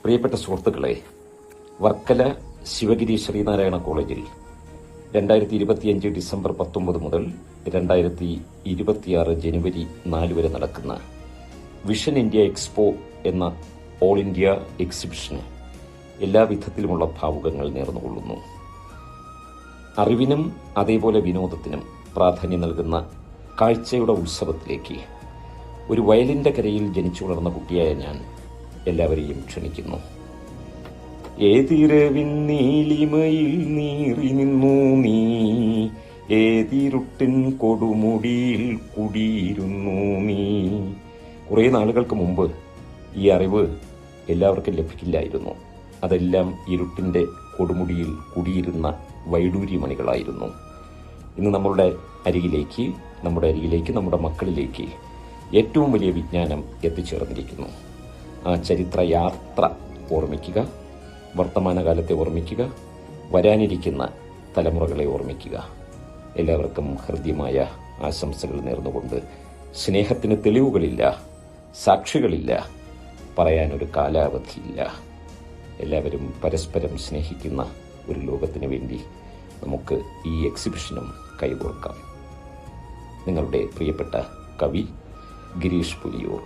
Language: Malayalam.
പ്രിയപ്പെട്ട സുഹൃത്തുക്കളെ, വർക്കല ശിവഗിരി ശ്രീനാരായണ കോളേജിൽ 2025 ഡിസംബർ 19 മുതൽ 2026 ജനുവരി 4 വരെ നടക്കുന്ന വിഷൻ ഇന്ത്യ എക്സ്പോ എന്ന ഓൾ ഇന്ത്യ എക്സിബിഷന് എല്ലാ വിധത്തിലുമുള്ള ഭാവുകങ്ങൾ നേർന്നുകൊള്ളുന്നു. അറിവിനും അതേപോലെ വിനോദത്തിനും പ്രാധാന്യം നൽകുന്ന കാഴ്ചയുടെ ഉത്സവത്തിലേക്ക് ഒരു വയലിൻ്റെ കരയിൽ ജനിച്ചു വളർന്ന കുട്ടിയായ ഞാൻ എല്ലാവരെയും ക്ഷണിക്കുന്നു. ഏതിരവിൻ നീലിമയിൽ നീറി നിന്നു നീ, ഏതിരുട്ടിൻ കൊടുമുടിയിൽ കുടിയിരുന്നു നീ. കുറേ നാളുകൾക്ക് മുമ്പ് ഈ അറിവ് എല്ലാവർക്കും ലഭിക്കില്ലായിരുന്നു. അതെല്ലാം ഇരുട്ടിൻ്റെ കൊടുമുടിയിൽ കുടിയിരുന്ന വൈഡൂര്യമണികളായിരുന്നു. ഇന്ന് നമ്മുടെ അരികിലേക്ക് നമ്മുടെ മക്കളിലേക്ക് ഏറ്റവും വലിയ വിജ്ഞാനം എത്തിച്ചേർന്നിരിക്കുന്നു. ആ ചരിത്ര യാത്ര ഓർമ്മിക്കുക, വർത്തമാനകാലത്തെ ഓർമ്മിക്കുക, വരാനിരിക്കുന്ന തലമുറകളെ ഓർമ്മിക്കുക. എല്ലാവർക്കും ഹൃദ്യമായ ആശംസകൾ നേർന്നുകൊണ്ട്, സ്നേഹത്തിന് തെളിവുകളില്ല, സാക്ഷികളില്ല, പറയാനൊരു കാലാവധിയില്ല. എല്ലാവരും പരസ്പരം സ്നേഹിക്കുന്ന ഒരു ലോകത്തിന് വേണ്ടി നമുക്ക് ഈ എക്സിബിഷനും കൈകോർക്കാം. നിങ്ങളുടെ പ്രിയപ്പെട്ട കവി ഗിരീഷ് പുലിയൂർ.